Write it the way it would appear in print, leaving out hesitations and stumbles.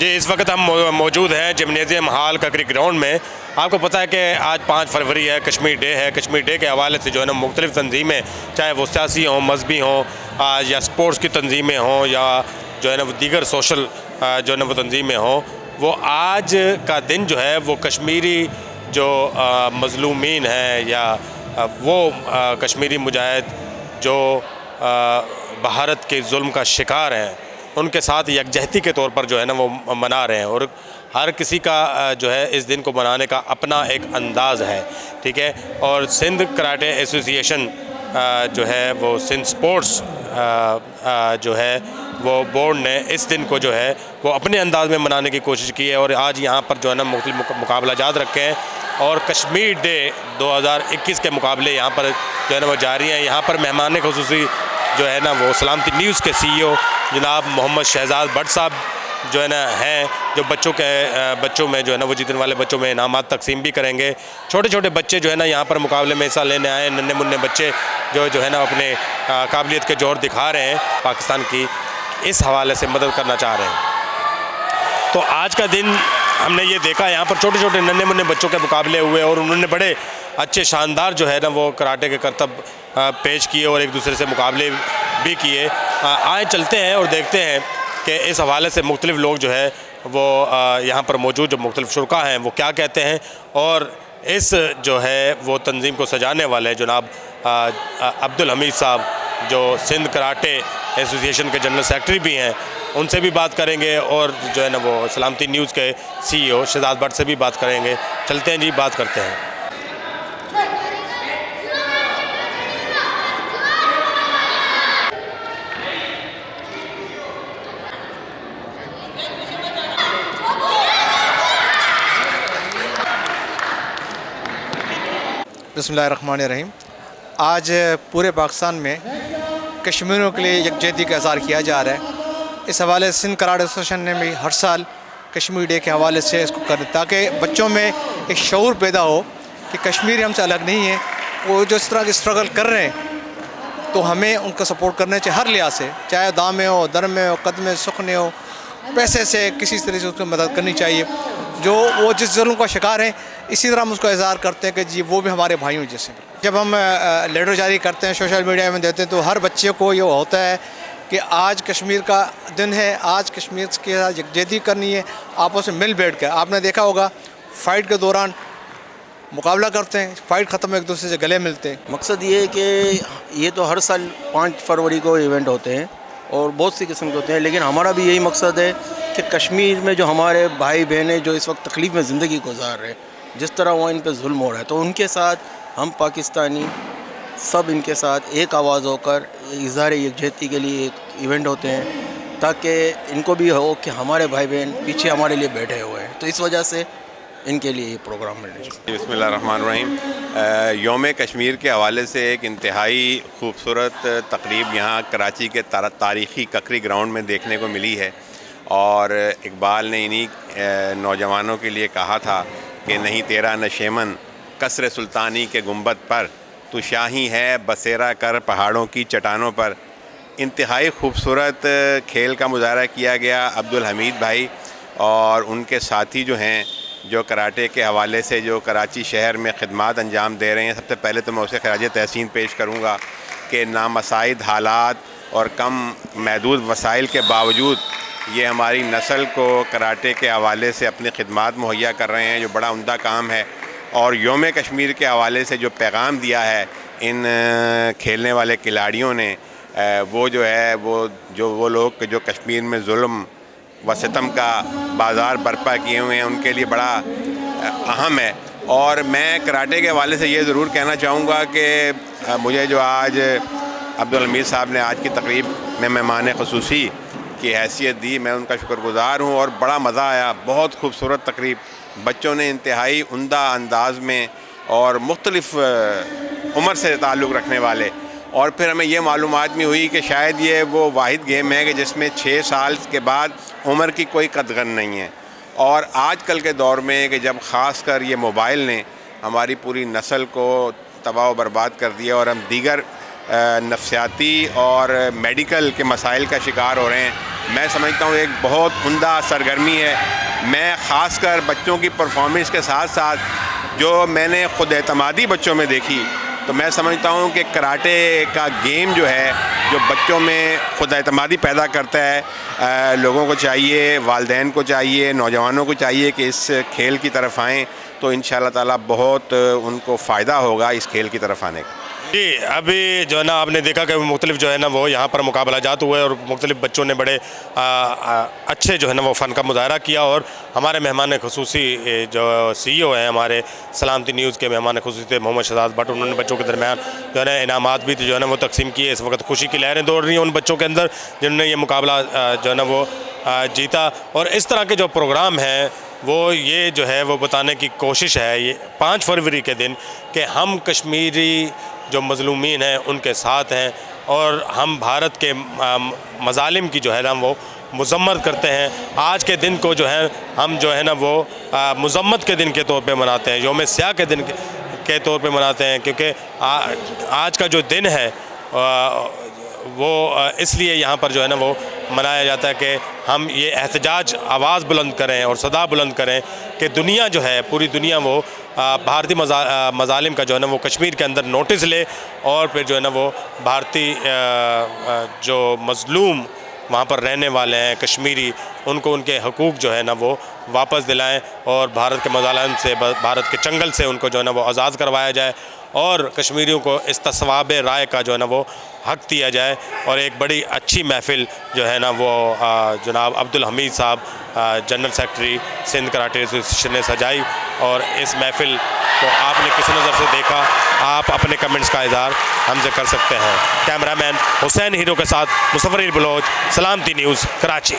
جی اس وقت ہم موجود ہیں جمنیزیم ہال ککری گراؤنڈ میں. آپ کو پتہ ہے کہ آج 5 فروری ہے، کشمیر ڈے ہے. کشمیر ڈے کے حوالے سے جو ہے نا مختلف تنظیمیں، چاہے وہ سیاسی ہوں، مذہبی ہوں، یا سپورٹس کی تنظیمیں ہوں، یا جو ہے نا وہ دیگر سوشل جو ہے نا وہ تنظیمیں ہوں، وہ آج کا دن جو ہے وہ کشمیری جو مظلومین ہیں یا وہ کشمیری مجاہد جو بھارت کے ظلم کا شکار ہیں، ان کے ساتھ یکجہتی کے طور پر جو ہے نا وہ منا رہے ہیں. اور ہر کسی کا جو ہے اس دن کو منانے کا اپنا ایک انداز ہے، ٹھیک ہے. اور سندھ کراٹے ایسوسی ایشن جو ہے وہ سندھ سپورٹس جو ہے وہ بورڈ نے اس دن کو جو ہے وہ اپنے انداز میں منانے کی کوشش کی ہے. اور آج یہاں پر جو ہے نا مختلف مقابلہ جات رکھے ہیں اور کشمیر ڈے 2021 کے مقابلے یہاں پر جو ہے نا وہ جاری ہیں. یہاں پر مہمان خصوصی جو ہے نا وہ سلامتی نیوز کے CEO جناب محمد شہزاد بٹ صاحب جو ہے نا ہیں، جو بچوں میں جو ہے نا وہ جیتنے والے بچوں میں انعامات تقسیم بھی کریں گے. چھوٹے چھوٹے بچے جو ہے نا یہاں پر مقابلے میں حصہ لینے آئے، ننھے منھے بچے جو ہے نا اپنے قابلیت کے جوہر دکھا رہے ہیں، پاکستان کی اس حوالے سے مدد کرنا چاہ رہے ہیں. تو آج کا دن ہم نے یہ دیکھا، یہاں پر چھوٹے چھوٹے ننھے منھے بچوں کے مقابلے ہوئے اور انہوں نے بڑے اچھے شاندار جو ہے نا وہ کراٹے کے کرتب پیش کیے اور ایک دوسرے سے مقابلے بھی کیے. آئے چلتے ہیں اور دیکھتے ہیں کہ اس حوالے سے مختلف لوگ جو ہے وہ یہاں پر موجود جو مختلف شرکاء ہیں وہ کیا کہتے ہیں. اور اس جو ہے وہ تنظیم کو سجانے والے جناب عبدالحمید صاحب جو سندھ کراٹے ایسوسی ایشن کے جنرل سیکرٹری بھی ہیں، ان سے بھی بات کریں گے. اور جو ہے نا وہ سلامتی نیوز کے CEO شہزاد بٹ سے بھی بات کریں گے. چلتے ہیں جی، بات کرتے ہیں. بسم اللہ الرحمن الرحیم. آج پورے پاکستان میں کشمیریوں کے لیے یکجہتی کا اظہار کیا جا رہا ہے. اس حوالے سے سندھ کراٹے ایسوسی ایشن نے بھی ہر سال کشمیر ڈے کے حوالے سے اس کو کریں تاکہ بچوں میں ایک شعور پیدا ہو کہ کشمیری ہم سے الگ نہیں ہیں. وہ جو اس طرح کی اسٹرگل کر رہے ہیں تو ہمیں ان کا سپورٹ کرنا چاہیے ہر لحاظ سے، چاہے دام میں ہو، در میں ہو، قدم میں سخنے ہو، پیسے سے کسی طرح سے اس کو مدد کرنی چاہیے. جو وہ جس ظلم کا شکار ہیں اسی طرح ہم اس کو اظہار کرتے ہیں کہ جی وہ بھی ہمارے بھائیوں جیسے. جب ہم لیٹر جاری کرتے ہیں، سوشل میڈیا میں دیتے ہیں، تو ہر بچے کو یہ ہوتا ہے کہ آج کشمیر کا دن ہے، آج کشمیر کے ساتھ یکجہتی کرنی ہے، آپس میں مل بیٹھ کر. آپ نے دیکھا ہوگا فائٹ کے دوران مقابلہ کرتے ہیں، فائٹ ختم ایک دوسرے سے گلے ملتے ہیں. مقصد یہ ہے کہ یہ تو ہر سال 5 فروری کو ایونٹ ہوتے ہیں اور بہت سی قسم کے ہوتے ہیں، لیکن ہمارا بھی یہی مقصد ہے کہ کشمیر میں جو ہمارے بھائی بہنیں جو اس وقت تکلیف میں زندگی گزار رہے ہیں، جس طرح وہ ان پہ ظلم ہو رہا ہے، تو ان کے ساتھ ہم پاکستانی سب ان کے ساتھ ایک آواز ہو کر اظہار یکجہتی کے لیے ایک ایونٹ ہوتے ہیں تاکہ ان کو بھی ہو کہ ہمارے بھائی بہن پیچھے ہمارے لیے بیٹھے ہوئے ہیں. تو اس وجہ سے ان کے لیے یہ پروگرام ملنے چاہیے. بسم اللہ الرحمن الرحیم. یوم کشمیر کے حوالے سے ایک انتہائی خوبصورت تقریب یہاں کراچی کے تاریخی ککری گراؤنڈ میں دیکھنے کو ملی ہے. اور اقبال نے انہی نوجوانوں کے لیے کہا تھا کہ نہیں تیرا نشیمن قصر سلطانی کے گنبد پر، تو شاہی ہے بسیرا کر پہاڑوں کی چٹانوں پر. انتہائی خوبصورت کھیل کا مظاہرہ کیا گیا. عبدالحمید بھائی اور ان کے ساتھی جو ہیں جو کراٹے کے حوالے سے جو کراچی شہر میں خدمات انجام دے رہے ہیں، سب سے پہلے تو میں اسے خراج تحسین پیش کروں گا کہ نامساعد حالات اور کم محدود وسائل کے باوجود یہ ہماری نسل کو کراٹے کے حوالے سے اپنی خدمات مہیا کر رہے ہیں، جو بڑا عمدہ کام ہے. اور یوم کشمیر کے حوالے سے جو پیغام دیا ہے ان کھیلنے والے کھلاڑیوں نے، وہ جو ہے وہ لوگ جو کشمیر میں ظلم و ستم کا بازار برپا کیے ہوئے ہیں، ان کے لیے بڑا اہم ہے. اور میں کراٹے کے حوالے سے یہ ضرور کہنا چاہوں گا کہ مجھے جو آج عبدالحمید صاحب نے آج کی تقریب میں مہمان خصوصی کی حیثیت دی، میں ان کا شکر گزار ہوں اور بڑا مزہ آیا. بہت خوبصورت تقریب، بچوں نے انتہائی عمدہ انداز میں اور مختلف عمر سے تعلق رکھنے والے. اور پھر ہمیں یہ معلومات بھی ہوئی کہ شاید یہ وہ واحد گیم ہے کہ جس میں 6 سال کے بعد عمر کی کوئی قدغن نہیں ہے. اور آج کل کے دور میں کہ جب خاص کر یہ موبائل نے ہماری پوری نسل کو تباہ و برباد کر دیا اور ہم دیگر نفسیاتی اور میڈیکل کے مسائل کا شکار ہو رہے ہیں، میں سمجھتا ہوں ایک بہت عمدہ سرگرمی ہے. میں خاص کر بچوں کی پرفارمنس کے ساتھ ساتھ جو میں نے خود اعتمادی بچوں میں دیکھی تو میں سمجھتا ہوں کہ کراٹے کا گیم جو ہے جو بچوں میں خود اعتمادی پیدا کرتا ہے. لوگوں کو چاہیے, والدین کو چاہیے, نوجوانوں کو چاہیے کہ اس کھیل کی طرف آئیں تو انشاءاللہ تعالیٰ بہت ان کو فائدہ ہوگا اس کھیل کی طرف آنے کا. جی ابھی جو ہے نا آپ نے دیکھا کہ مختلف جو ہے نا وہ یہاں پر مقابلہ جات ہوئے اور مختلف بچوں نے بڑے اچھے جو ہے نا وہ فن کا مظاہرہ کیا. اور ہمارے مہمان خصوصی جو سی او ہیں ہمارے سلامتی نیوز کے مہمان خصوصی تھے محمد شہزاد بٹ, انہوں نے بچوں کے درمیان جو ہے نا انعامات بھی جو ہے نا وہ تقسیم کیے. اس وقت خوشی کی لہریں دوڑ رہی ہیں ان بچوں کے اندر جنہوں نے یہ مقابلہ جو ہے نا وہ جیتا. اور اس طرح کے جو پروگرام ہیں وہ یہ جو ہے وہ بتانے کی کوشش ہے یہ 5 فروری کے دن کہ ہم کشمیری جو مظلومین ہیں ان کے ساتھ ہیں اور ہم بھارت کے مظالم کی جو ہے نا وہ مذمت کرتے ہیں. آج کے دن کو جو ہے ہم جو ہے نا وہ مذمت کے دن کے طور پہ مناتے ہیں, یوم سیاہ کے دن کے طور پہ مناتے ہیں, کیونکہ آج کا جو دن ہے وہ اس لیے یہاں پر جو ہے نا وہ منایا جاتا ہے کہ ہم یہ احتجاج آواز بلند کریں اور صدا بلند کریں کہ دنیا جو ہے پوری دنیا وہ بھارتی مظالم کا جو ہے نا وہ کشمیر کے اندر نوٹس لے اور پھر جو ہے نا وہ بھارتی جو مظلوم وہاں پر رہنے والے ہیں کشمیری ان کو ان کے حقوق جو ہے نا وہ واپس دلائیں اور بھارت کے مظالم سے, بھارت کے چنگل سے ان کو جو ہے نا وہ آزاد کروایا جائے اور کشمیریوں کو استصواب رائے کا جو ہے نا وہ حق دیا جائے. اور ایک بڑی اچھی محفل جو ہے نا وہ جناب عبدالحمید صاحب general secretary Sindh karate association نے سجائی اور اس محفل کو آپ نے کس نظر سے دیکھا آپ اپنے کمنٹس کا اظہار ہم سے کر سکتے ہیں. کیمرہ مین حسین ہیرو کے ساتھ مصور بلوچ, سلامتی نیوز, کراچی.